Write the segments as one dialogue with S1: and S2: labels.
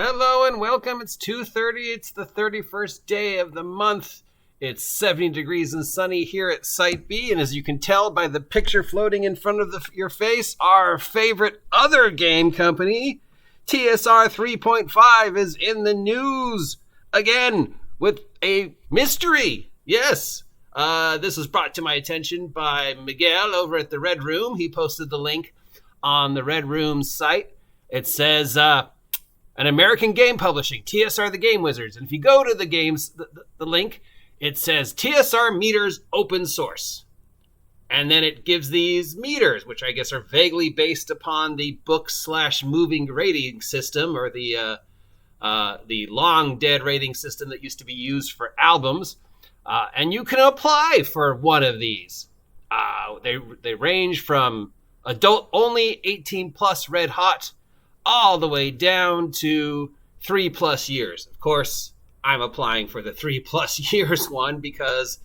S1: Hello and welcome. It's 2:30. It's the 31st day of the month. It's 70 degrees and sunny here at Site B. And as you can tell by the picture floating in front of your face, our favorite other game company, TSR 3.5, is in the news again with a mystery. Yes. This was brought to my attention by Miguel over at the Red Room. He posted the link on the Red Room site. It says, an American game publishing, TSR the Game Wizards. And if you go to the games, the link, it says TSR Meters Open Source. And then it gives these meters, which I guess are vaguely based upon the book/moving rating system, or the long dead rating system that used to be used for albums. And you can apply for one of these. They range from adult only, 18 plus red hot, all the way down to 3+ years. Of course, I'm applying for the 3+ years one because,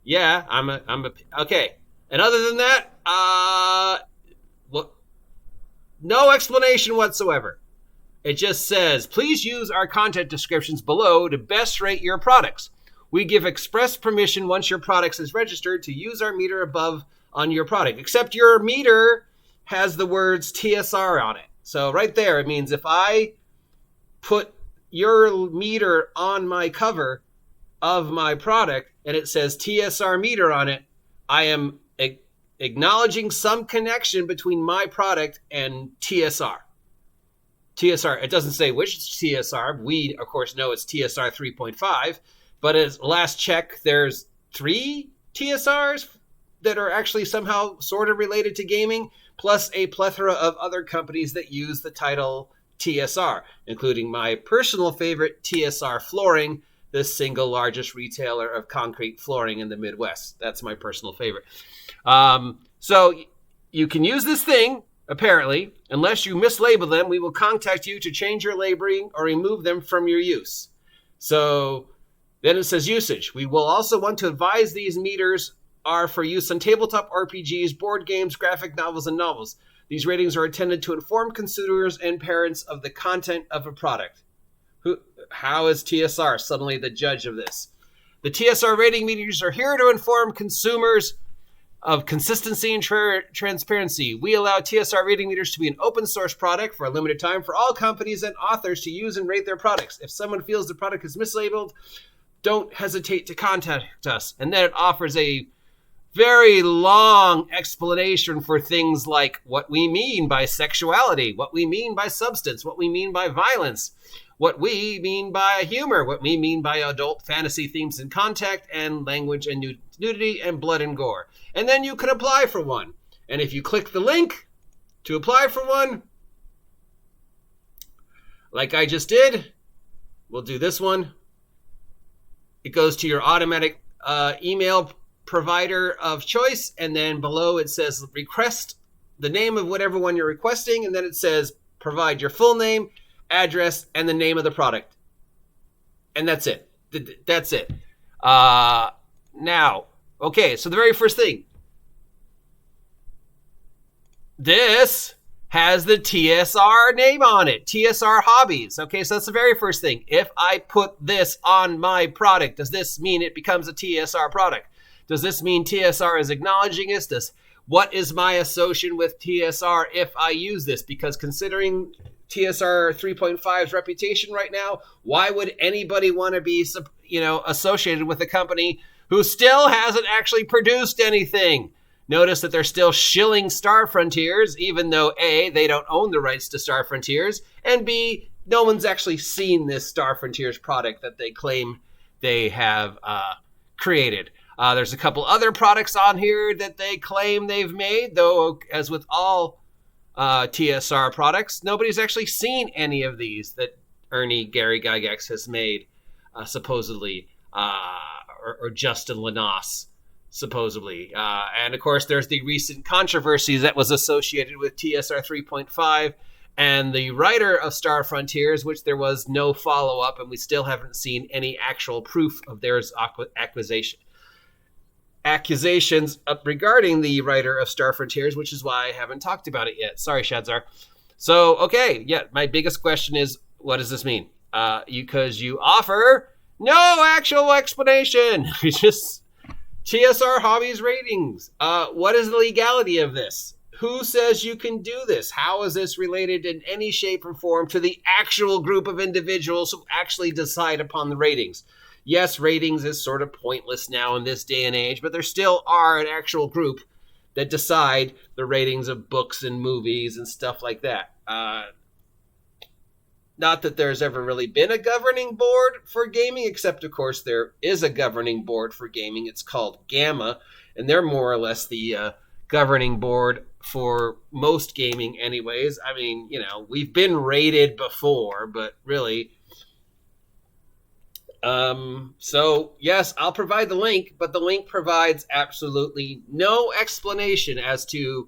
S1: yeah, okay. And other than that, no explanation whatsoever. It just says, please use our content descriptions below to best rate your products. We give express permission once your product is registered to use our meter above on your product, except your meter has the words TSR on it. So right there, it means if I put your meter on my cover of my product and it says TSR meter on it, I am acknowledging some connection between my product and TSR. TSR, it doesn't say which TSR. We, of course, know it's TSR 3.5. But as last check, there's 3 TSRs that are actually somehow sort of related to gaming, plus a plethora of other companies that use the title TSR, including my personal favorite, TSR Flooring, the single largest retailer of concrete flooring in the Midwest. That's my personal favorite. So you can use this thing, apparently. Unless you mislabel them, we will contact you to change your labeling or remove them from your use. So then it says usage. We will also want to advise these meters are for use on tabletop RPGs, board games, graphic novels, and novels. These ratings are intended to inform consumers and parents of the content of a product. How is TSR suddenly the judge of this? The TSR rating meters are here to inform consumers of consistency and transparency. We allow TSR rating meters to be an open source product for a limited time for all companies and authors to use and rate their products. If someone feels the product is mislabeled, don't hesitate to contact us. And then it offers a very long explanation for things like what we mean by sexuality, what we mean by substance, what we mean by violence, what we mean by humor, what we mean by adult fantasy themes and contact, and language and nudity and blood and gore. And then you can apply for one. And if you click the link to apply for one, like I just did, we'll do this one. It goes to your automatic email provider of choice, and then below it says request the name of whatever one you're requesting, and then it says provide your full name, address, and the name of the product. And that's it. That's it. Now, okay, so the very first thing. This has the TSR name on it, TSR Hobbies. Okay, so that's the very first thing. If I put this on my product, does this mean it becomes a TSR product? Does this mean TSR is acknowledging this? What is my association with TSR if I use this? Because considering TSR 3.5's reputation right now, why would anybody want to be, associated with a company who still hasn't actually produced anything? Notice that they're still shilling Star Frontiers, even though A, they don't own the rights to Star Frontiers, and B, no one's actually seen this Star Frontiers product that they claim they have created. There's a couple other products on here that they claim they've made, though, as with all TSR products, nobody's actually seen any of these that Gary Gygax has made, supposedly, or Justin Lanos, supposedly. And, of course, there's the recent controversies that was associated with TSR 3.5 and the writer of Star Frontiers, which there was no follow-up, and we still haven't seen any actual proof of their accusations regarding the writer of Star Frontiers, which is why I haven't talked about it yet. Sorry, Shadzar. So, okay, yeah, my biggest question is, What does this mean? Because you offer no actual explanation. It's just TSR Hobbies ratings. What is the legality of this? Who says you can do this? How is this related in any shape or form to the actual group of individuals who actually decide upon the ratings? Yes, ratings is sort of pointless now in this day and age, but there still are an actual group that decide the ratings of books and movies and stuff like that. Not that there's ever really been a governing board for gaming, except, of course, there is a governing board for gaming. It's called GAMA, and they're more or less the governing board for most gaming anyways. I mean, you know, we've been rated before, but really... So, yes, I'll provide the link, but the link provides absolutely no explanation as to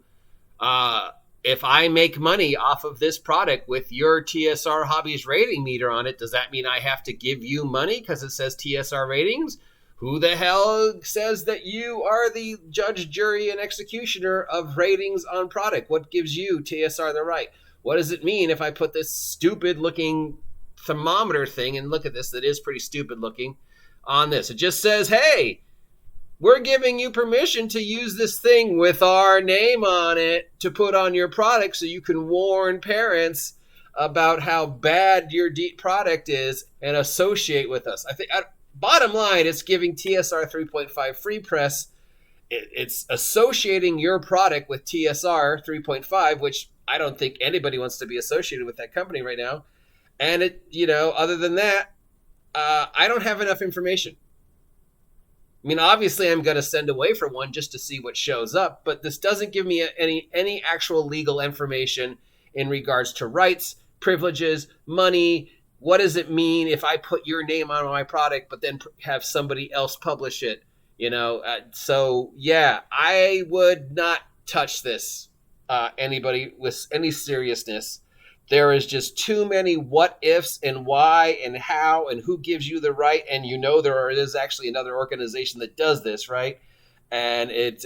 S1: if I make money off of this product with your TSR Hobbies rating meter on it. Does that mean I have to give you money because it says TSR ratings? Who the hell says that you are the judge, jury, and executioner of ratings on product? What gives you, TSR, the right? What does it mean if I put this stupid-looking thermometer thing, and look at this, that is pretty stupid-looking, on this? It just says, hey, we're giving you permission to use this thing with our name on it to put on your product so you can warn parents about how bad your product is and associate with us. I think, bottom line, it's giving TSR 3.5 free press. It's associating your product with TSR 3.5, which I don't think anybody wants to be associated with that company right now. And it, you know, other than that, I don't have enough information. I mean, obviously, I'm going to send away for one just to see what shows up, but this doesn't give me any actual legal information in regards to rights, privileges, money. What does it mean if I put your name on my product, but then have somebody else publish it? You know, so yeah, I would not touch this. Anybody with any seriousness. There is just too many what ifs and why and how and who gives you the right. And you know, there is actually another organization that does this, right? And it's,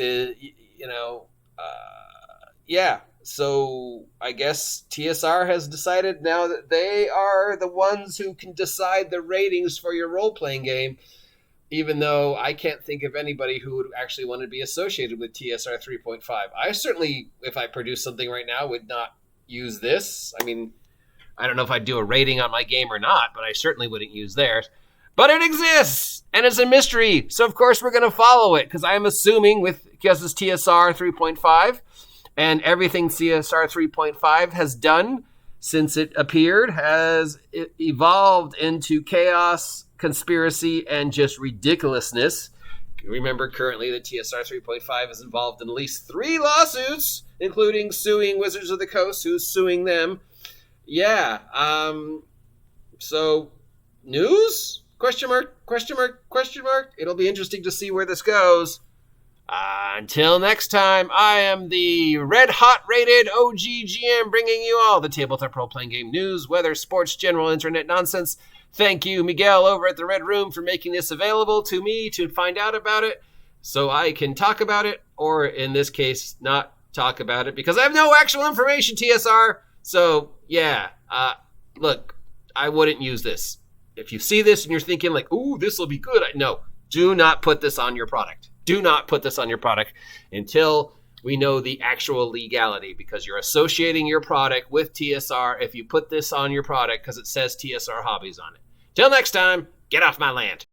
S1: yeah. So I guess TSR has decided now that they are the ones who can decide the ratings for your role-playing game, even though I can't think of anybody who would actually want to be associated with TSR 3.5. I certainly, if I produce something right now, would not use this. I mean, I don't know if I'd do a rating on my game or not, but I certainly wouldn't use theirs. But it exists, and it's a mystery. So, of course, we're going to follow it, because I'm assuming because it's TSR 3.5, and everything TSR 3.5 has done since it appeared has evolved into chaos, conspiracy, and just ridiculousness. Remember, currently, the TSR 3.5 is involved in at least 3 lawsuits, including suing Wizards of the Coast, who's suing them. Yeah. So, news? Question mark, question mark, question mark. It'll be interesting to see where this goes. Until next time, I am the red-hot rated OG GM, bringing you all the tabletop role-playing game news, weather, sports, general internet nonsense. Thank you, Miguel, over at the Red Room, for making this available to me to find out about it so I can talk about it, or in this case, not talk about it, because I have no actual information, TSR. So, yeah, look, I wouldn't use this. If you see this and you're thinking like, ooh, this will be good, no, do not put this on your product. Do not put this on your product until we know the actual legality, because you're associating your product with TSR if you put this on your product because it says TSR Hobbies on it. Till next time, get off my land.